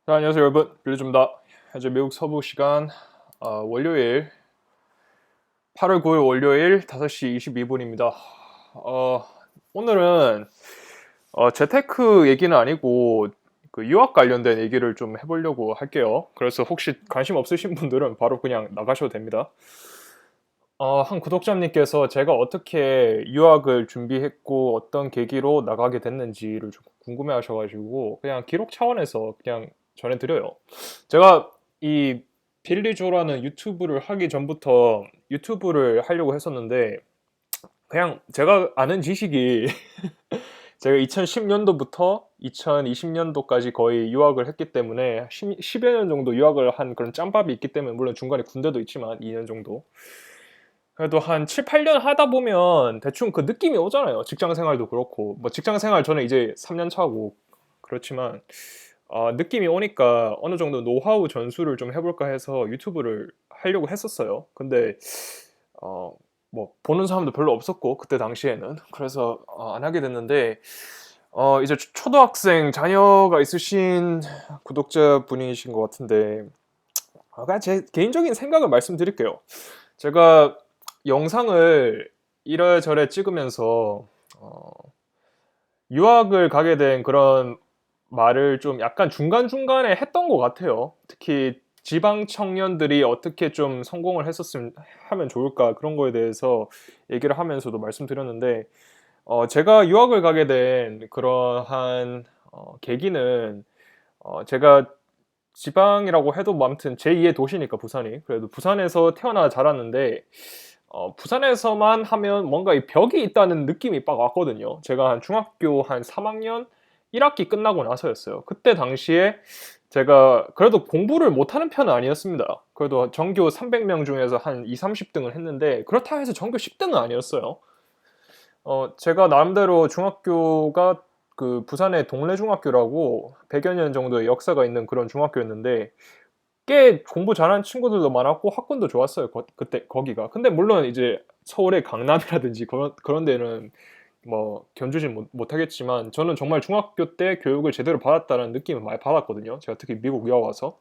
자, 안녕하세요 여러분, 빌리줍니다. 현재 미국 서부 시간 월요일 8월 9일 월요일 5시 22분입니다. 오늘은 재테크 얘기는 아니고 그 유학 관련된 얘기를 좀 해보려고 할게요. 그래서 혹시 관심 없으신 분들은 바로 그냥 나가셔도 됩니다. 한 구독자님께서 제가 어떻게 유학을 준비했고 어떤 계기로 나가게 됐는지를 좀 궁금해 하셔가지고 그냥 기록 차원에서 그냥 전해드려요. 제가 이 빌리조라는 유튜브를 하기 전부터 유튜브를 하려고 했었는데 그냥 제가 아는 지식이 제가 2010년도부터 2020년도까지 거의 유학을 했기 때문에 10여 년 정도 유학을 한 그런 짬밥이 있기 때문에 물론 중간에 군대도 있지만 2년 정도 그래도 한 7, 8년 하다 보면 대충 그 느낌이 오잖아요. 직장 생활도 그렇고. 뭐 직장 생활 저는 이제 3년 차고 그렇지만 느낌이 오니까 어느 정도 노하우 전수를 좀 해볼까 해서 유튜브를 하려고 했었어요. 근데 어, 뭐 보는 사람도 별로 없었고 그때 당시에는 그래서 안 하게 됐는데 이제 초등학생 자녀가 있으신 구독자분이신 것 같은데 그냥 제 개인적인 생각을 말씀드릴게요. 제가 영상을 이래저래 찍으면서 어, 유학을 가게 된 그런 말을 좀 약간 중간중간에 했던 것 같아요. 특히 지방 청년들이 어떻게 좀 성공을 했었으면 하면 좋을까 그런 거에 대해서 얘기를 하면서도 말씀드렸는데 제가 유학을 가게 된 그러한 계기는 제가 지방이라고 해도 뭐 아무튼 제2의 도시니까 부산이 그래도 부산에서 태어나 자랐는데 부산에서만 하면 뭔가 이 벽이 있다는 느낌이 빡 왔거든요. 제가 한 중학교 한 3학년 1학기 끝나고 나서였어요. 그때 당시에 제가 그래도 공부를 못하는 편은 아니었습니다. 그래도 전교 300명 중에서 한 2, 30등을 했는데 그렇다 해서 전교 10등은 아니었어요. 제가 나름대로 중학교가 그 부산의 동래중학교라고 100여 년 정도의 역사가 있는 그런 중학교였는데 꽤 공부 잘하는 친구들도 많았고 학군도 좋았어요. 그때 거기가. 근데 물론 이제 서울의 강남이라든지 그런 데는 뭐 견주진 못하겠지만 저는 정말 중학교 때 교육을 제대로 받았다는 느낌을 많이 받았거든요. 제가 특히 미국 유학 와서.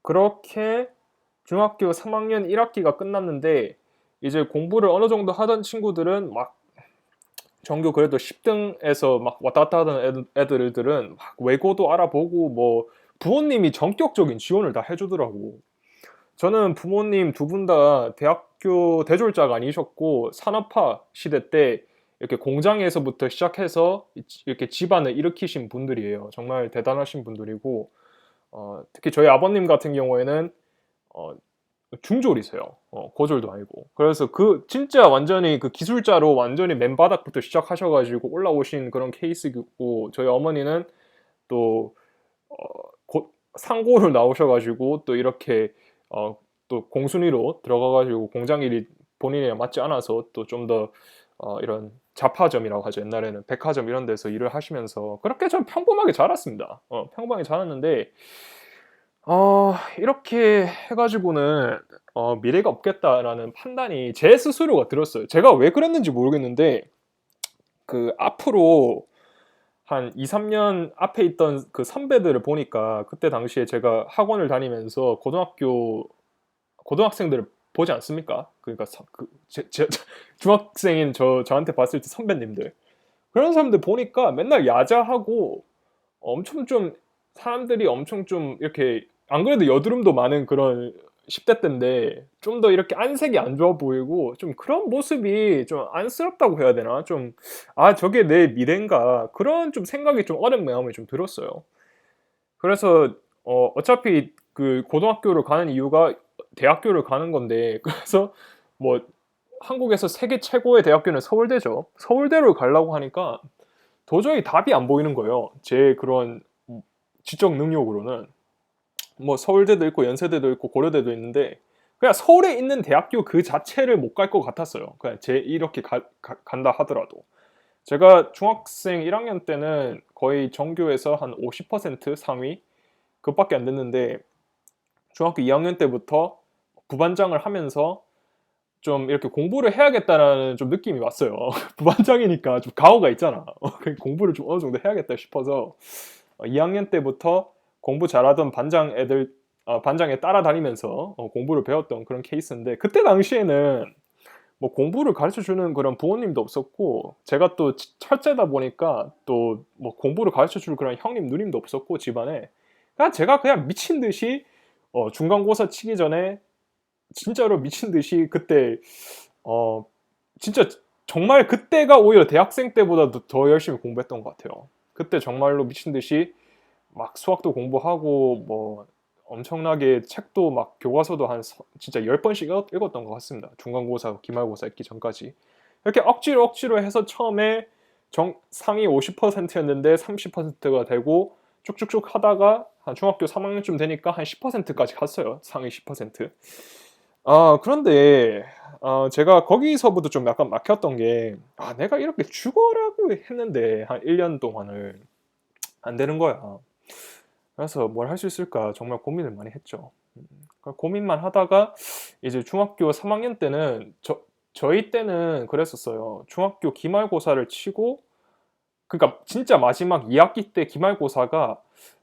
그렇게 중학교 3학년 1학기가 끝났는데 이제 공부를 어느 정도 하던 친구들은 막 전교 그래도 10등에서 막 왔다 갔다 하던 애들은 막 외고도 알아보고 뭐 부모님이 전격적인 지원을 다 해주더라고. 저는 부모님 두 분 다 대학교 대졸자가 아니셨고 산업화 시대 때 이렇게 공장에서부터 시작해서 이렇게 집안을 일으키신 분들이에요. 정말 대단하신 분들이고 특히 저희 아버님 같은 경우에는 어, 중졸이세요. 고졸도 아니고. 그래서 그 진짜 완전히 그 기술자로 완전히 맨바닥부터 시작하셔가지고 올라오신 그런 케이스고 저희 어머니는 또 어, 상고로 나오셔가지고 또 이렇게 또 공순위로 들어가가지고 공장 일이 본인이랑 맞지 않아서 또 좀 더 이런 잡화점이라고 하죠. 옛날에는 백화점 이런 데서 일을 하시면서 그렇게 좀 평범하게 자랐습니다. 평범하게 자랐는데 이렇게 해가지고는 미래가 없겠다라는 판단이 제 스스로가 들었어요. 제가 왜 그랬는지 모르겠는데 그 앞으로 한 2, 3년 앞에 있던 그 선배들을 보니까 그때 당시에 제가 학원을 다니면서 고등학생들을 보지 않습니까? 그러니까 중학생인 저한테 봤을 때 선배님들 그런 사람들 보니까 맨날 야자하고 엄청 좀 사람들이 엄청 좀 이렇게 안 그래도 여드름도 많은 그런 10대 때인데 좀 더 이렇게 안색이 안 좋아 보이고 좀 그런 모습이 좀 안쓰럽다고 해야 되나? 좀 저게 내 미래인가? 그런 좀 생각이 좀 어린 마음이 좀 들었어요. 그래서 어차피 그 고등학교를 가는 이유가 대학교를 가는 건데 그래서 뭐 한국에서 세계 최고의 대학교는 서울대죠. 서울대를 가려고 하니까 도저히 답이 안 보이는 거예요. 제 그런 지적 능력으로는. 뭐 서울대도 있고 연세대도 있고 고려대도 있는데 그냥 서울에 있는 대학교 그 자체를 못 갈 것 같았어요. 그냥 제 이렇게 간다 하더라도. 제가 중학생 1학년 때는 거의 전교에서 한 50% 상위 그것밖에 안 됐는데 중학교 2학년 때부터 부반장을 하면서 좀 이렇게 공부를 해야겠다라는 좀 느낌이 왔어요. 부반장이니까 좀 가오가 있잖아. 공부를 좀 어느 정도 해야겠다 싶어서 2학년 때부터 공부 잘하던 반장에 따라다니면서 공부를 배웠던 그런 케이스인데, 그때 당시에는 뭐 공부를 가르쳐 주는 그런 부모님도 없었고, 제가 또 첫째다 보니까 또 뭐 공부를 가르쳐 줄 그런 형님 누님도 없었고 집안에, 그냥 제가 그냥 미친 듯이 중간고사 치기 전에 진짜로 미친 듯이 그때 어 진짜 정말 그때가 오히려 대학생 때보다 더 열심히 공부했던 것 같아요. 그때 정말로 미친 듯이 막 수학도 공부하고 뭐 엄청나게 책도 막 교과서도 진짜 10번씩 읽었던 것 같습니다. 중간고사, 기말고사 있기 전까지. 이렇게 억지로 해서 처음에 상위 50%였는데 30%가 되고 쭉쭉쭉 하다가 한 중학교 3학년쯤 되니까 한 10%까지 갔어요. 상위 10%. 그런데 제가 거기서부터 좀 약간 막혔던 게, 내가 이렇게 죽어라고 했는데 한 1년 동안을 안 되는 거야. 그래서 뭘 할 수 있을까 정말 고민을 많이 했죠. 그러니까 고민만 하다가 이제 중학교 3학년 때는 저희 때는 그랬었어요. 중학교 기말고사를 치고, 그러니까 진짜 마지막 2학기 때 기말고사가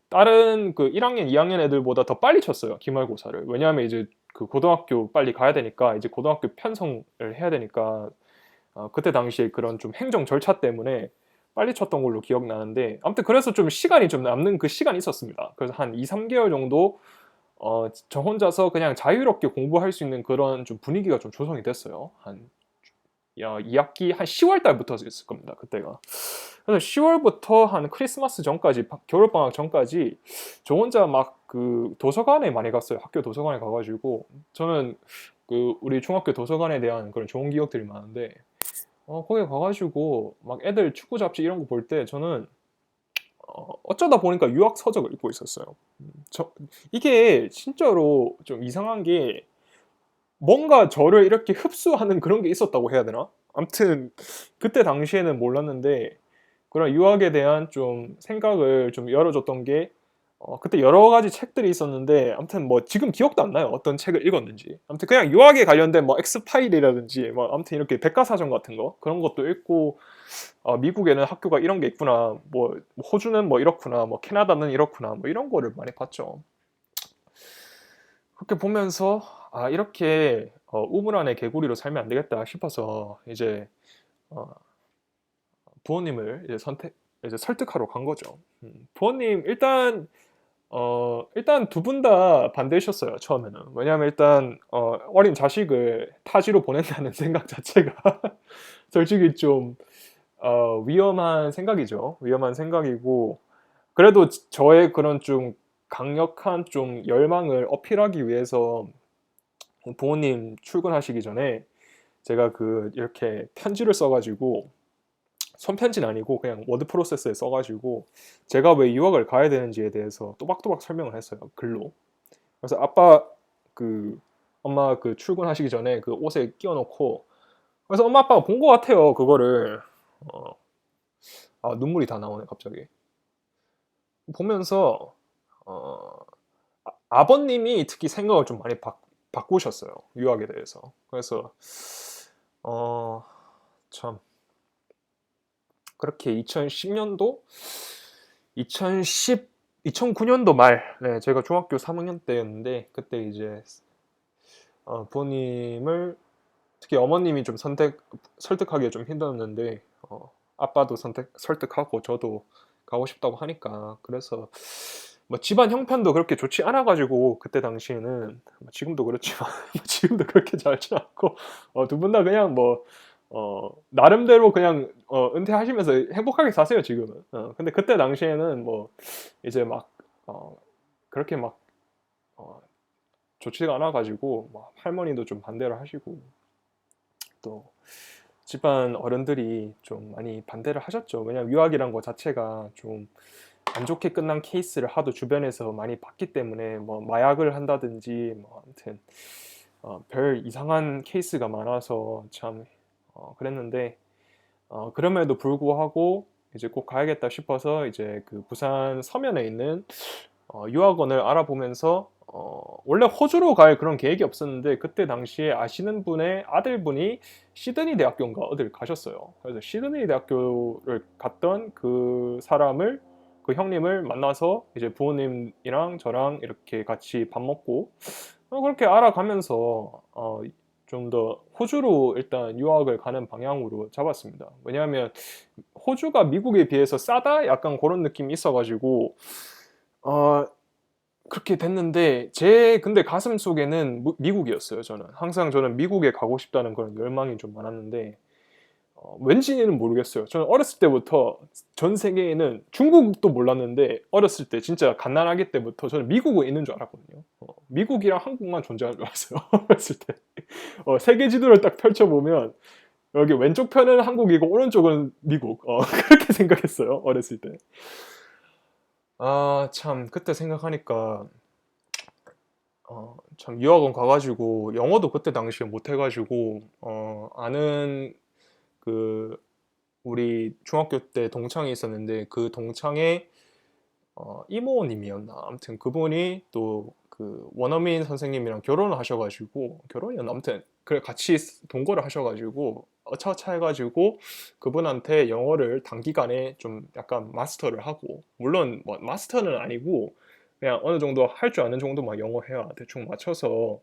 다른 그 1학년, 2학년 애들보다 더 빨리 쳤어요. 기말고사를. 왜냐하면 이제 그 고등학교 빨리 가야 되니까, 이제 고등학교 편성을 해야 되니까, 그때 당시에 그런 좀 행정 절차 때문에 빨리 쳤던 걸로 기억나는데, 아무튼 그래서 좀 시간이 좀 남는 그 시간이 있었습니다. 그래서 한 2, 3개월 정도 저 혼자서 그냥 자유롭게 공부할 수 있는 그런 좀 분위기가 좀 조성이 됐어요. 한 2학기 한 10월 달부터였을 겁니다. 그때가. 그래서 10월부터 한 크리스마스 전까지, 겨울방학 전까지 저 혼자 막 그 도서관에 많이 갔어요. 학교 도서관에 가가지고 저는 그 우리 중학교 도서관에 대한 그런 좋은 기억들이 많은데, 거기 가가지고 막 애들 축구 잡지 이런 거 볼 때 저는 어쩌다 보니까 유학 서적을 읽고 있었어요. 이게 진짜로 좀 이상한 게, 뭔가 저를 이렇게 흡수하는 그런 게 있었다고 해야 되나? 아무튼 그때 당시에는 몰랐는데, 그런 유학에 대한 좀 생각을 좀 열어줬던 게, 그때 여러 가지 책들이 있었는데, 아무튼 뭐 지금 기억도 안 나요. 어떤 책을 읽었는지. 아무튼 그냥 유학에 관련된 뭐 엑스파일이라든지 뭐 아무튼 이렇게 백과사전 같은 거 그런 것도 읽고, 미국에는 학교가 이런 게 있구나, 뭐 호주는 뭐 이렇구나, 뭐 캐나다는 이렇구나, 뭐 이런 거를 많이 봤죠. 그렇게 보면서 이렇게 우물 안에 개구리로 살면 안 되겠다 싶어서 이제 어, 부모님을 이제 설득하러 간 거죠. 부모님 일단 두 분 다 반대하셨어요, 처음에는. 왜냐하면 일단 어린 자식을 타지로 보낸다는 생각 자체가 솔직히 좀 위험한 생각이죠. 위험한 생각이고, 그래도 저의 그런 좀 강력한 좀 열망을 어필하기 위해서 부모님 출근하시기 전에 제가 그 이렇게 편지를 써가지고, 손편지는 아니고 그냥 워드 프로세스에 써가지고 제가 왜 유학을 가야 되는지에 대해서 또박또박 설명을 했어요, 글로. 그래서 엄마 그 출근하시기 전에 그 옷에 끼워놓고, 그래서 엄마 아빠가 본 것 같아요, 그거를. 어, 눈물이 다 나오네 갑자기. 보면서 아버님이 특히 생각을 좀 많이 바꾸셨어요, 유학에 대해서. 그래서 어, 참 그렇게 2010년도 2010 2009년도 말, 네, 제가 중학교 3학년 때였는데, 그때 이제 부모님을, 특히 어머님이 좀 설득하기가 좀 힘들었는데, 아빠도 설득하고 저도 가고 싶다고 하니까, 그래서 뭐 집안 형편도 그렇게 좋지 않아가지고 그때 당시에는, 뭐 지금도 그렇지만 지금도 그렇게 잘지 않고, 두 분 다 그냥 뭐 나름대로 그냥 은퇴하시면서 행복하게 사세요 지금은. 근데 그때 당시에는 뭐 이제 막 그렇게 막 어, 좋지가 않아가지고 막 할머니도 좀 반대를 하시고, 또 집안 어른들이 좀 많이 반대를 하셨죠. 왜냐면 유학이란 거 자체가 좀 안 좋게 끝난 케이스를 하도 주변에서 많이 봤기 때문에, 뭐 마약을 한다든지 뭐 아무튼 별 이상한 케이스가 많아서 참 그랬는데, 그럼에도 불구하고 이제 꼭 가야겠다 싶어서 이제 그 부산 서면에 있는 유학원을 알아보면서, 원래 호주로 갈 그런 계획이 없었는데 그때 당시에 아시는 분의 아들분이 시드니 대학교인가 어딜 가셨어요. 그래서 시드니 대학교를 갔던 그 그 형님을 만나서 이제 부모님이랑 저랑 이렇게 같이 밥 먹고 그렇게 알아가면서 좀 더 호주로 일단 유학을 가는 방향으로 잡았습니다. 왜냐하면 호주가 미국에 비해서 싸다? 약간 그런 느낌이 있어가지고 어, 그렇게 됐는데 제 근데 가슴 속에는 미국이었어요. 저는 미국에 가고 싶다는 그런 열망이 좀 많았는데 왠지는 모르겠어요. 저는 어렸을 때부터 전 세계에는 중국도 몰랐는데 어렸을 때 진짜 갓난아기 때부터 저는 미국에 있는 줄 알았거든요. 미국이랑 한국만 존재하는 줄 알았어요. 어렸을 때. 세계 지도를 딱 펼쳐보면 여기 왼쪽 편은 한국이고 오른쪽은 미국. 그렇게 생각했어요. 어렸을 때. 아, 참 그때 생각하니까 참 유학원 가가지고 영어도 그때 당시에 못해가지고 아는 그 우리 중학교 때 동창이 있었는데 그 동창의 이모님이었나 아무튼 그분이 또 그 원어민 선생님이랑 결혼을 하셔가지고 결혼이었나 아무튼 그래 같이 동거를 하셔가지고 어차차 해가지고 그분한테 영어를 단기간에 좀 약간 마스터를 하고 물론 뭐 마스터는 아니고 그냥 어느 정도 할 줄 아는 정도만 영어 해야 대충 맞춰서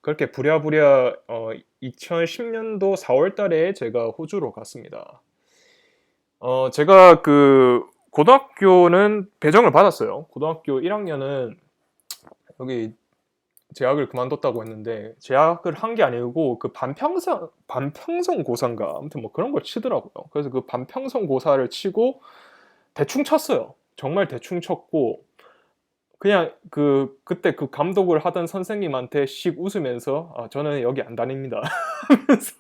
그렇게 부랴부랴 2010년도 4월 달에 제가 호주로 갔습니다. 제가 그 고등학교는 배정을 받았어요. 고등학교 1학년은 여기 재학을 그만뒀다고 했는데 재학을 한 게 아니고 그 반평성 고사인가 아무튼 뭐 그런 걸 치더라고요. 그래서 그 반평성 고사를 치고 대충 쳤어요. 정말 대충 쳤고 그냥 그때 그 감독을 하던 선생님한테 씩 웃으면서 저는 여기 안 다닙니다. 하면서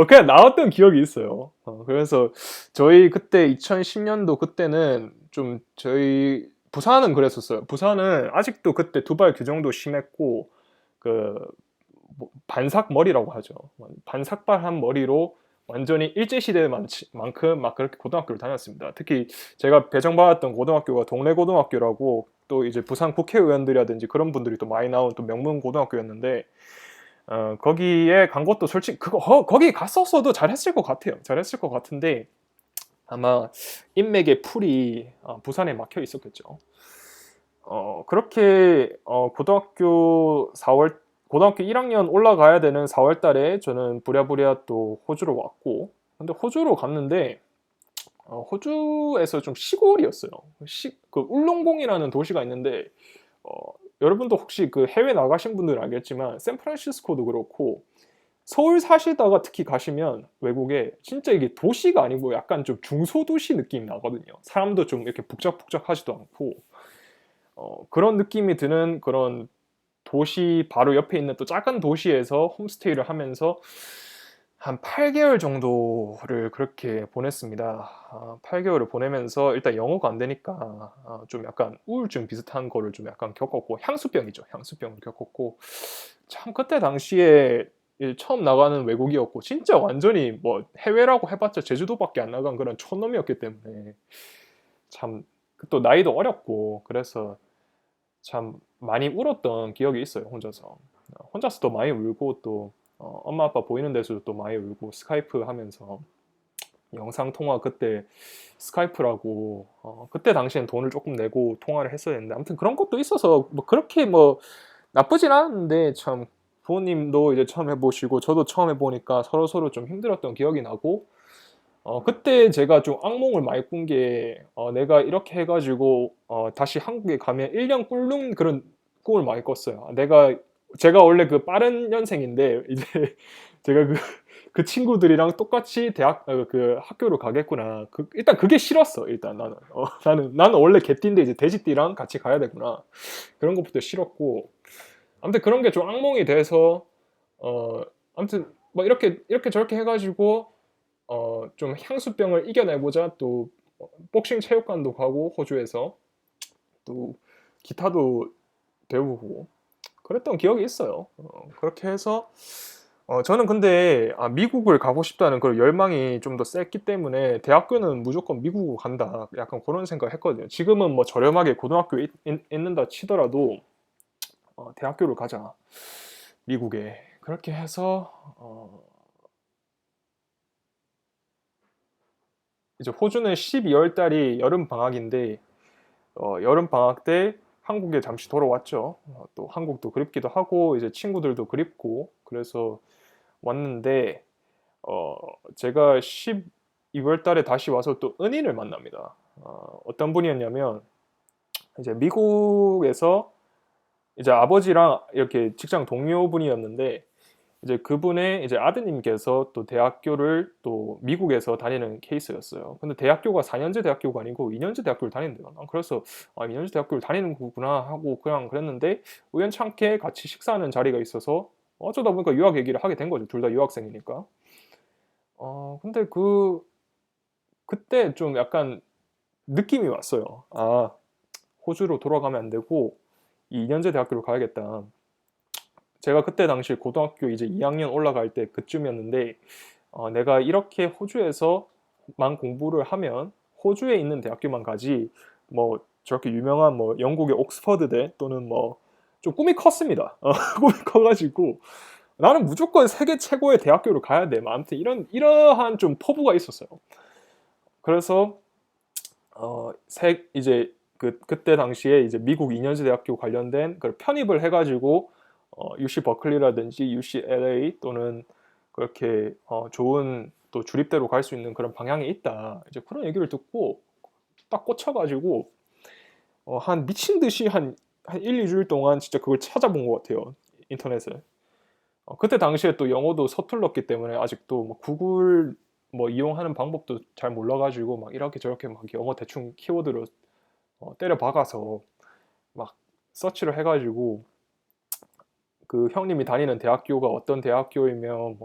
그냥 나왔던 기억이 있어요. 그래서 저희 그때 2010년도 그때는 좀 저희 부산은 그랬었어요. 부산은 아직도 그때 두발 규정도 심했고 그 반삭 머리라고 하죠. 반삭발한 머리로 완전히 일제시대만큼 막 그렇게 고등학교를 다녔습니다. 특히 제가 배정받았던 고등학교가 동래 고등학교라고 또 이제 부산 국회의원들이라든지 그런 분들이 또 많이 나온 또 명문 고등학교였는데 거기에 간 것도 솔직히 거기 갔었어도 잘했을 것 같아요. 잘했을 것 같은데 아마 인맥의 풀이 부산에 막혀 있었겠죠. 그렇게 고등학교 1학년 올라가야 되는 4월 달에 저는 부랴부랴 또 호주로 왔고 근데 호주로 갔는데 호주에서 좀 시골이었어요. 그 울롱봉이라는 도시가 있는데 어, 여러분도 혹시 그 해외 나가신 분들은 알겠지만 샌프란시스코도 그렇고 서울 사시다가 특히 가시면 외국에 진짜 이게 도시가 아니고 약간 좀 중소도시 느낌이 나거든요. 사람도 좀 이렇게 북적북적하지도 않고 그런 느낌이 드는 그런 도시 바로 옆에 있는 또 작은 도시에서 홈스테이를 하면서 한 8개월 정도를 그렇게 보냈습니다. 8개월을 보내면서 일단 영어가 안 되니까 좀 약간 우울증 비슷한 거를 좀 약간 겪었고 향수병이죠. 향수병을 겪었고 참 그때 당시에 처음 나가는 외국이었고 진짜 완전히 뭐 해외라고 해봤자 제주도밖에 안 나간 그런 촌놈이었기 때문에 참 또 나이도 어렸고 그래서 참 많이 울었던 기억이 있어요. 혼자서도 많이 울고 또 엄마 아빠 보이는 데서도 또 많이 울고 스카이프 하면서 영상 통화 그때 스카이프라고 그때 당시엔 돈을 조금 내고 통화를 했어야 했는데 아무튼 그런 것도 있어서 뭐 그렇게 뭐 나쁘진 않았는데 참 부모님도 이제 처음 해보시고 저도 처음 해보니까 서로 좀 힘들었던 기억이 나고 그때 제가 좀 악몽을 많이 꾼 게 내가 이렇게 해가지고 다시 한국에 가면 1년 꿀는 그런 꿈을 많이 꿨어요. 제가 원래 그 빠른 년생인데 이제 제가 그 친구들이랑 똑같이 그 학교로 가겠구나. 일단 그게 싫었어. 일단 나는 원래 개띠인데 이제 돼지띠랑 같이 가야 되구나. 그런 것부터 싫었고 아무튼 그런 게 좀 악몽이 돼서 아무튼 뭐 이렇게 저렇게 해가지고 좀 향수병을 이겨내보자 또 복싱 체육관도 가고 호주에서 또 기타도 배우고 그랬던 기억이 있어요. 그렇게 해서 저는 근데 미국을 가고 싶다는 그런 열망이 좀 더 셌기 때문에 대학교는 무조건 미국으로 간다 약간 그런 생각을 했거든요. 지금은 뭐 저렴하게 고등학교에 있는다 치더라도 대학교를 가자 미국에 그렇게 해서 이제 호주는 12월 달이 여름 방학인데 여름 방학 때 한국에 잠시 돌아왔죠. 또 한국도 그립기도 하고 이제 친구들도 그립고 그래서 왔는데 어, 제가 12월 달에 다시 와서 또 은인을 만납니다. 어떤 분이었냐면 이제 미국에서 이제 아버지랑 이렇게 직장 동료분이었는데 이제 그분의 이제 아드님께서 또 대학교를 또 미국에서 다니는 케이스였어요. 근데 대학교가 4년제 대학교가 아니고 2년제 대학교를 다닌대요. 난 그래서 2년제 대학교를 다니는 거구나 하고 그냥 그랬는데 우연찮게 같이 식사하는 자리가 있어서 어쩌다 보니까 유학 얘기를 하게 된 거죠. 둘 다 유학생이니까. 근데 그때 좀 약간 느낌이 왔어요. 호주로 돌아가면 안 되고 이 2년제 대학교를 가야겠다. 제가 그때 당시 고등학교 이제 2학년 올라갈 때 그쯤이었는데 내가 이렇게 호주에서만 공부를 하면 호주에 있는 대학교만 가지 뭐 저렇게 유명한 뭐 영국의 옥스퍼드대 또는 뭐 좀 꿈이 컸습니다. 꿈이 커가지고 나는 무조건 세계 최고의 대학교를 가야 돼. 뭐 아무튼 이러한 좀 포부가 있었어요. 그래서 이제 그때 당시에 이제 미국 2년제 대학교 관련된 그 편입을 해가지고 UC 버클리라든지 UCLA 또는 그렇게 좋은 또 주립대로 갈 수 있는 그런 방향이 있다. 이제 그런 얘기를 듣고 딱 꽂혀가지고 한 미친 듯이 한 1, 2주일 동안 진짜 그걸 찾아본 것 같아요. 인터넷에. 그때 당시에 또 영어도 서툴렀기 때문에 아직도 뭐 구글 뭐 이용하는 방법도 잘 몰라가지고 막 이렇게 저렇게 막 영어 대충 키워드로 때려 박아서 막 서치를 해가지고 그 형님이 다니는 대학교가 어떤 대학교이며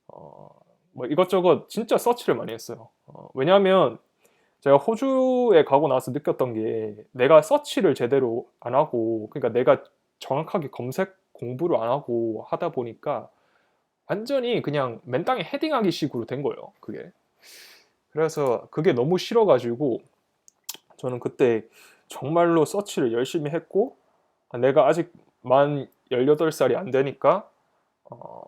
어, 뭐 이것저것 진짜 서치를 많이 했어요. 왜냐하면 제가 호주에 가고 나서 느꼈던 게 내가 서치를 제대로 안 하고 그러니까 내가 정확하게 검색 공부를 안 하고 하다 보니까 완전히 그냥 맨 땅에 헤딩하기 식으로 된 거예요. 그게. 그래서 그게 너무 싫어가지고 저는 그때 정말로 서치를 열심히 했고 내가 아직 만 18살이 안 되니까 어,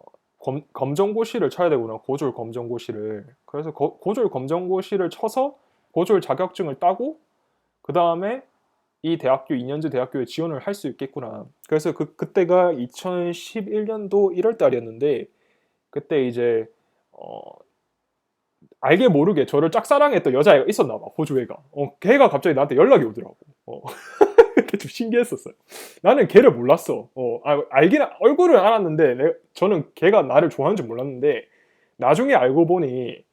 검정고시를 쳐야 되구나. 고졸 검정고시를. 그래서 고졸 검정고시를 쳐서 고졸 자격증을 따고 그 다음에 이 대학교 2년제 대학교에 지원을 할 수 있겠구나. 그래서 그때가 2011년도 1월 달이었는데 그때 이제 어, 알게 모르게 저를 짝사랑했던 여자애가 있었나 봐. 호주애가. 걔가 갑자기 나한테 연락이 오더라고. 그때 좀 신기했었어요. 나는 걔를 몰랐어. 알긴 얼굴을 알았는데 저는 걔가 나를 좋아하는 줄 몰랐는데 나중에 알고 보니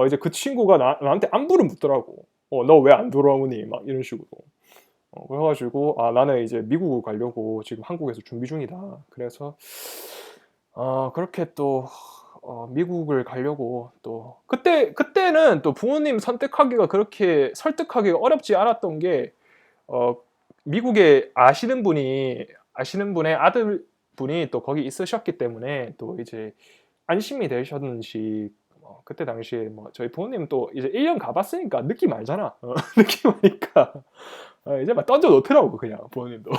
이제 그 친구가 나한테 안부를 묻더라고. 너 왜 안 돌아오니? 막 이런 식으로. 그래가지고 나는 이제 미국을 가려고 지금 한국에서 준비 중이다. 그래서 그렇게 또 미국을 가려고 또 그때는 또 부모님 선택하기가 그렇게 설득하기가 어렵지 않았던 게 어, 미국에 아시는 분의 아들분이 또 거기 있으셨기 때문에 또 이제 안심이 되셨는지 그때 당시에 뭐 저희 부모님 또 이제 1년 가봤으니까 느낌 알잖아. 느낌 아니까 이제 막 던져 놓더라고 그냥 부모님도.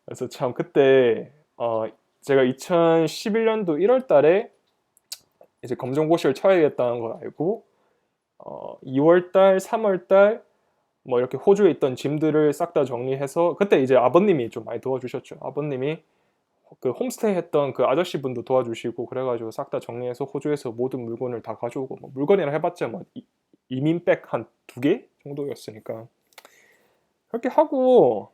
그래서 참 그때 제가 2011년도 1월 달에 이제 검정고시를 쳐야겠다는 걸 알고 2월 달, 3월 달 뭐 이렇게 호주에 있던 짐들을 싹 다 정리해서 그때 이제 아버님이 좀 많이 도와주셨죠. 아버님이 그 홈스테이 했던 그 아저씨분도 도와주시고 그래가지고 싹 다 정리해서 호주에서 모든 물건을 다 가져오고 뭐 물건이라 해봤자 뭐 이민백 한 2개 정도였으니까 그렇게 하고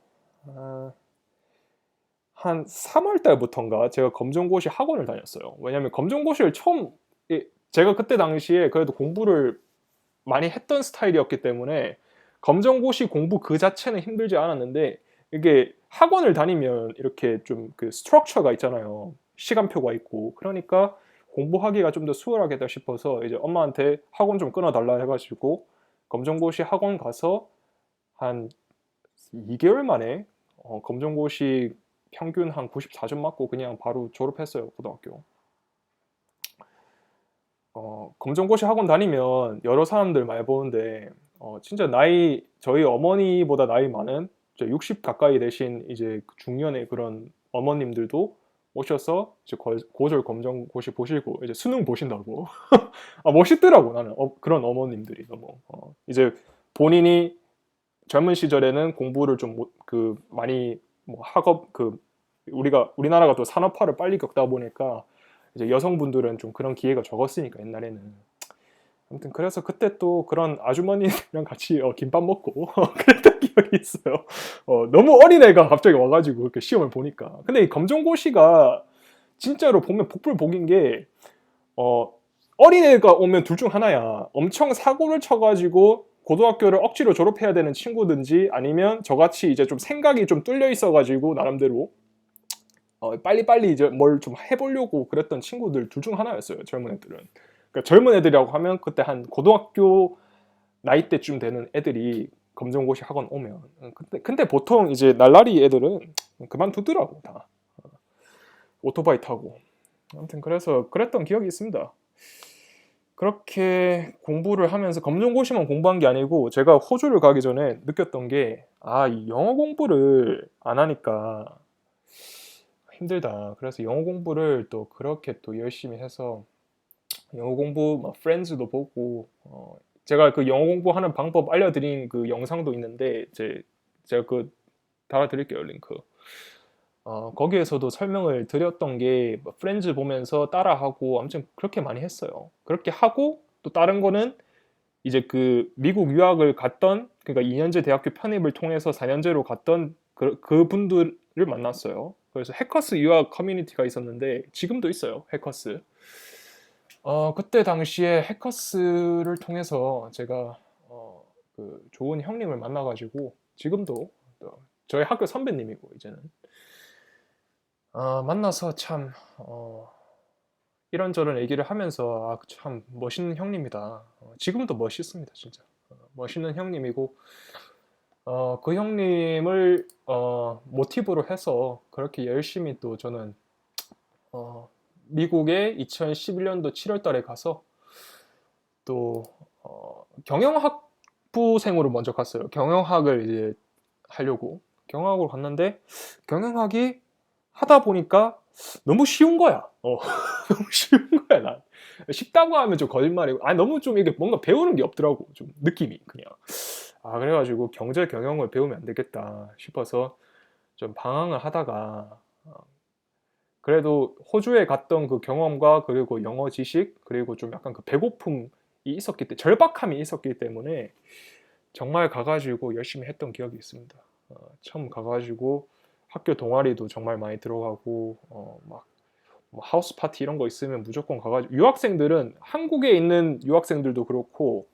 한 3월 달부터인가 제가 검정고시 학원을 다녔어요. 왜냐면 검정고시를 제가 그때 당시에 그래도 공부를 많이 했던 스타일이었기 때문에 검정고시 공부 그 자체는 힘들지 않았는데 이게 학원을 다니면 이렇게 좀 그 스트럭처가 있잖아요. 시간표가 있고 그러니까 공부하기가 좀 더 수월하겠다 싶어서 이제 엄마한테 학원 좀 끊어달라 해가지고 검정고시 학원 가서 한 2개월 만에 검정고시 평균 한 94점 맞고 그냥 바로 졸업했어요, 고등학교. 검정고시 학원 다니면 여러 사람들 많이 보는데 진짜 저희 어머니보다 나이 많은 60 가까이 되신 이제 중년의 그런 어머님들도 오셔서 이제 고졸 검정고시 보시고 이제 수능 보신다고. 멋있더라고 나는 그런 어머님들이 너무 이제 본인이 젊은 시절에는 공부를 좀 많이 뭐 학업 우리나라가 또 산업화를 빨리 겪다 보니까 이제 여성분들은 좀 그런 기회가 적었으니까 옛날에는. 아무튼 그래서 그때 또 그런 아주머니랑 같이 김밥 먹고 그랬던 기억이 있어요. 너무 어린 애가 갑자기 와가지고 그렇게 시험을 보니까. 근데 이 검정고시가 진짜로 보면 복불복인 게 어린 애가 오면 둘 중 하나야. 엄청 사고를 쳐가지고 고등학교를 억지로 졸업해야 되는 친구든지 아니면 저같이 이제 좀 생각이 좀 뚫려 있어가지고 나름대로 빨리빨리 이제 뭘 좀 해보려고 그랬던 친구들 둘 중 하나였어요. 젊은 애들은. 그러니까 젊은 애들이라고 하면 그때 한 고등학교 나이 때쯤 되는 애들이 검정고시 학원 오면 근데 보통 이제 날라리 애들은 그만두더라고 다. 오토바이 타고. 아무튼 그래서 그랬던 기억이 있습니다. 그렇게 공부를 하면서 검정고시만 공부한 게 아니고 제가 호주를 가기 전에 느꼈던 게 이 영어 공부를 안 하니까 힘들다. 그래서 영어 공부를 또 그렇게 또 열심히 해서 영어 공부 막 프렌즈도 보고 제가 그 영어 공부하는 방법 알려드린 그 영상도 있는데 제가 그 달아드릴게요 링크. 거기에서도 설명을 드렸던 게 프렌즈 보면서 따라하고 아무튼 그렇게 많이 했어요. 그렇게 하고 또 다른 거는 이제 그 미국 유학을 갔던 그러니까 2년제 대학교 편입을 통해서 4년제로 갔던 그분들을 만났어요. 그래서 해커스 유학 커뮤니티가 있었는데 지금도 있어요. 해커스. 그때 당시에 해커스를 통해서 제가 그 좋은 형님을 만나가지고 지금도 저희 학교 선배님이고 이제는 만나서 참 이런저런 얘기를 하면서 참 멋있는 형님이다. 지금도 멋있습니다, 진짜. 멋있는 형님이고 그 형님을 모티브로 해서 그렇게 열심히 또 저는 미국에 2011년도 7월 달에 가서 또 경영학부생으로 먼저 갔어요. 경영학을 이제 하려고 경영학으로 갔는데 경영학이 하다 보니까 너무 쉬운 거야. 너무 쉬운 거야, 난. 쉽다고 하면 좀 거짓말이고, 너무 좀 이게 뭔가 배우는 게 없더라고, 좀 느낌이 그냥. 그래가지고 경제 경영을 배우면 안 되겠다 싶어서 좀 방황을 하다가 그래도 호주에 갔던 그 경험과 그리고 영어 지식 그리고 좀 약간 그 배고픔이 있었기 때문에 절박함이 있었기 때문에 정말 가가지고 열심히 했던 기억이 있습니다. 처음 가가지고 학교 동아리도 정말 많이 들어가고 막 뭐 하우스 파티 이런 거 있으면 무조건 가가지고 유학생들은 한국에 있는 유학생들도 그렇고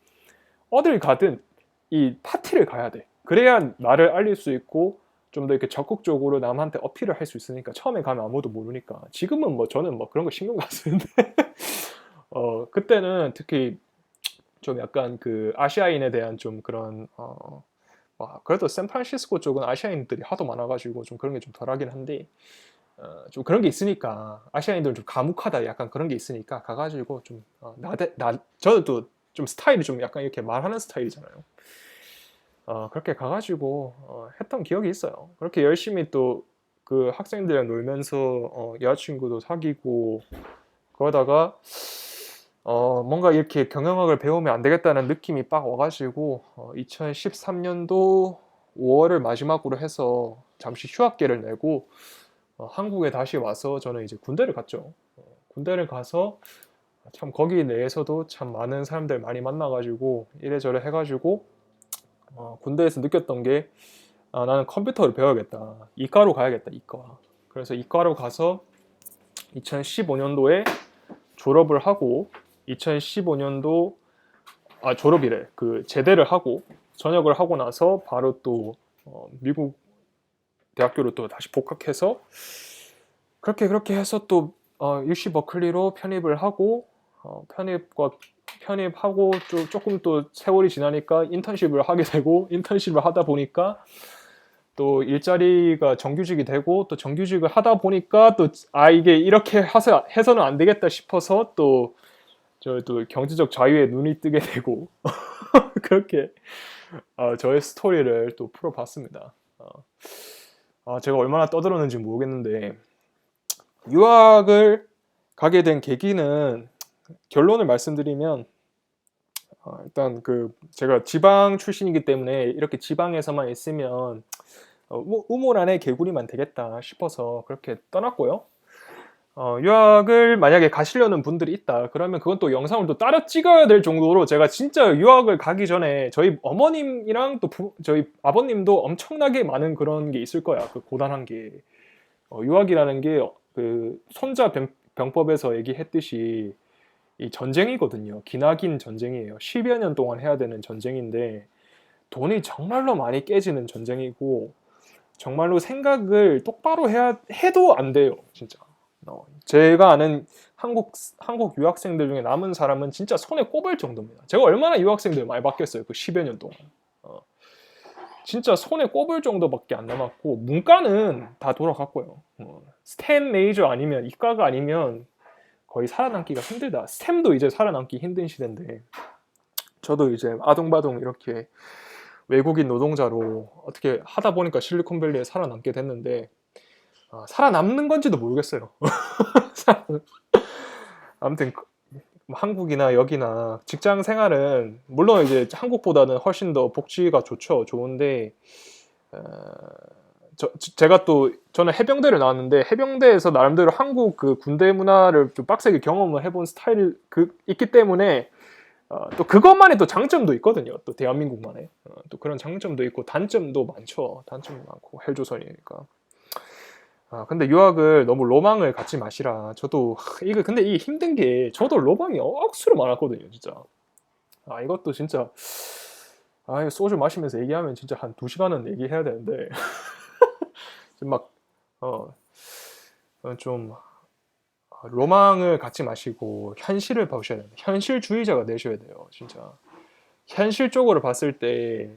어딜 가든 이 파티를 가야 돼. 그래야 나를 알릴 수 있고 좀 더 이렇게 적극적으로 남한테 어필을 할 수 있으니까 처음에 가면 아무도 모르니까 지금은 뭐 저는 뭐 그런 거 신경 안 쓰는데 그때는 특히 좀 약간 그 아시아인에 대한 좀 그런 그래도 샌프란시스코 쪽은 아시아인들이 하도 많아가지고 좀 그런 게 좀 덜하긴 한데 좀 그런 게 있으니까 아시아인들은 좀 과묵하다 약간 그런 게 있으니까 가가지고 좀 저는 또 좀 스타일이 좀 약간 이렇게 말하는 스타일이잖아요. 그렇게 가가지고 했던 기억이 있어요. 그렇게 열심히 또 그 학생들이랑 놀면서 여자친구도 사귀고 그러다가 뭔가 이렇게 경영학을 배우면 안 되겠다는 느낌이 빡 와가지고 2013년도 5월을 마지막으로 해서 잠시 휴학계를 내고 한국에 다시 와서 저는 이제 군대를 갔죠. 군대를 가서 참 거기 내에서도 참 많은 사람들 많이 만나가지고 이래저래 해가지고 군대에서 느꼈던 게 나는 컴퓨터를 배워야겠다. 이과로 가야겠다. 이과. 그래서 이과로 가서 2015년도에 졸업을 하고 2015년도 졸업이래. 그 제대를 하고 전역을 하고 나서 바로 또 미국 대학교로 또 다시 복학해서 그렇게 해서 또 UC 버클리로 편입을 하고 편입하고 조금 또 세월이 지나니까 인턴십을 하게 되고 인턴십을 하다 보니까 또 일자리가 정규직이 되고 또 정규직을 하다 보니까 또 이게 이렇게 해서는 안 되겠다 싶어서 또 경제적 자유에 눈이 뜨게 되고 그렇게 저의 스토리를 또 풀어봤습니다. 제가 얼마나 떠들었는지 모르겠는데 유학을 가게 된 계기는 결론을 말씀드리면 일단 제가 지방 출신이기 때문에 이렇게 지방에서만 있으면 우물 안에 개구리만 되겠다 싶어서 그렇게 떠났고요. 유학을 만약에 가시려는 분들이 있다. 그러면 그건 또 영상을 또 따로 찍어야 될 정도로 제가 진짜 유학을 가기 전에 저희 어머님이랑 또 저희 아버님도 엄청나게 많은 그런 게 있을 거야. 그 고단한 게. 유학이라는 게 손자 병법에서 얘기했듯이 이 전쟁이거든요. 기나긴 전쟁이에요. 10여 년 동안 해야 되는 전쟁인데 돈이 정말로 많이 깨지는 전쟁이고 정말로 생각을 똑바로 해도 안 돼요. 진짜. 제가 아는 한국 유학생들 중에 남은 사람은 진짜 손에 꼽을 정도입니다. 제가 얼마나 유학생들 많이 바뀌었어요. 그 10여 년 동안. 진짜 손에 꼽을 정도밖에 안 남았고 문과는 다 돌아갔고요. 스템 메이저 아니면 이과가 아니면 거의 살아남기가 힘들다. 스템도 이제 살아남기 힘든 시대인데 저도 이제 아둥바둥 이렇게 외국인 노동자로 어떻게 하다 보니까 실리콘밸리에 살아남게 됐는데 살아남는 건지도 모르겠어요. 아무튼 한국이나 여기나 직장 생활은 물론 이제 한국보다는 훨씬 더 복지가 좋은데 제가 또 저는 해병대를 나왔는데 해병대에서 나름대로 한국 그 군대 문화를 좀 빡세게 경험을 해본 스타일 있기 때문에 또 그것만의 또 장점도 있거든요. 또 대한민국만의 또 그런 장점도 있고 단점도 많죠. 단점도 많고 헬조선이니까. 근데 유학을 너무 로망을 갖지 마시라. 저도 근데 이게 힘든 게 저도 로망이 억수로 많았거든요, 진짜. 이것도 진짜 소주 마시면서 얘기하면 진짜 한 2시간은 얘기해야 되는데 막 좀 로망을 갖지 마시고 현실을 보셔야 돼요. 현실주의자가 되셔야 돼요, 진짜. 현실적으로 봤을 때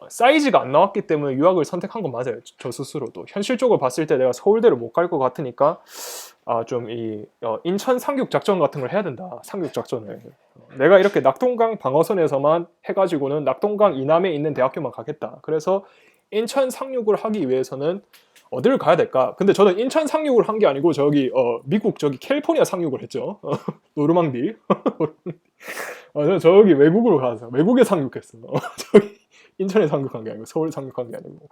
사이즈가 안 나왔기 때문에 유학을 선택한 건 맞아요. 저 스스로도. 현실적으로 봤을 때 내가 서울대를 못 갈 것 같으니까 좀 인천 상륙 작전 같은 걸 해야 된다. 상륙 작전을. 내가 이렇게 낙동강 방어선에서만 해가지고는 낙동강 이남에 있는 대학교만 가겠다. 그래서 인천 상륙을 하기 위해서는 어디를 가야 될까? 근데 저는 인천 상륙을 한 게 아니고 미국 캘리포니아 상륙을 했죠. 노르망디. 저기 외국으로 가서 외국에 상륙했어. 저기 인천에 상륙한 게 아니고 서울 상륙한 게 아니고.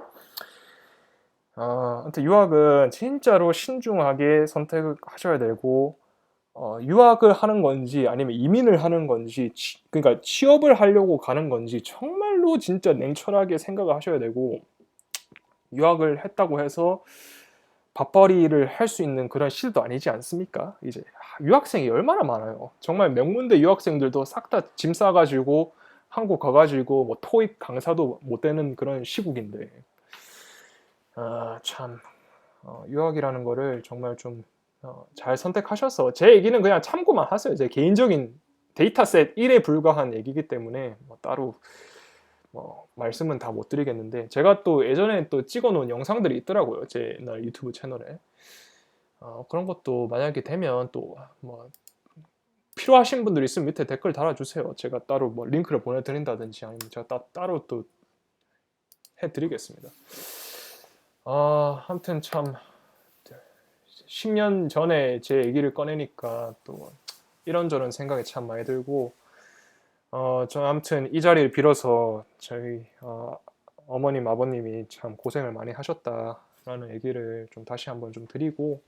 아무튼 유학은 진짜로 신중하게 선택하셔야 되고 유학을 하는 건지 아니면 이민을 하는 건지 그러니까 취업을 하려고 가는 건지 정말로 진짜 냉철하게 생각을 하셔야 되고 유학을 했다고 해서 밥벌이를 할 수 있는 그런 시대도 아니지 않습니까? 이제 유학생이 얼마나 많아요. 정말 명문대 유학생들도 싹 다 짐 싸가지고 한국 가가지고 뭐 토익 강사도 못 되는 그런 시국인데 참 유학이라는 거를 정말 좀 잘 선택하셔서 제 얘기는 그냥 참고만 하세요. 제 개인적인 데이터셋 1에 불과한 얘기이기 때문에 따로 말씀은 다 못 드리겠는데 제가 또 예전에 또 찍어놓은 영상들이 있더라고요. 제 옛날 유튜브 채널에 그런 것도 만약에 되면 또 필요하신 분들 있으면 밑에 댓글 달아주세요. 제가 따로 링크를 보내드린다든지 아니면 제가 따로 또 해드리겠습니다. 아무튼 참 10년 전에 제 얘기를 꺼내니까 또 이런저런 생각이 참 많이 들고 저 아무튼 이 자리를 빌어서 저희 어머님 아버님이 참 고생을 많이 하셨다라는 얘기를 좀 다시 한번 좀 드리고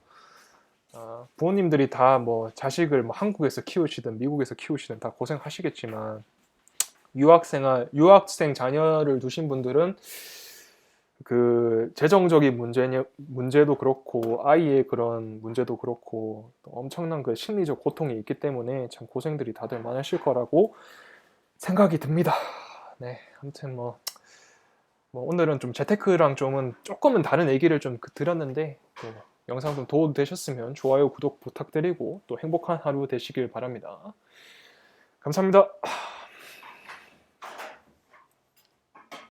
부모님들이 다 자식을 한국에서 키우시든 미국에서 키우시든 다 고생하시겠지만 유학생 자녀를 두신 분들은 그 재정적인 문제도 그렇고 아이의 그런 문제도 그렇고 또 엄청난 그 심리적 고통이 있기 때문에 참 고생들이 다들 많으실 거라고 생각이 듭니다. 네, 아무튼 오늘은 좀 재테크랑 조금은 다른 얘기를 좀 드렸는데 또 영상 좀 도움 되셨으면 좋아요, 구독 부탁드리고 또 행복한 하루 되시길 바랍니다. 감사합니다.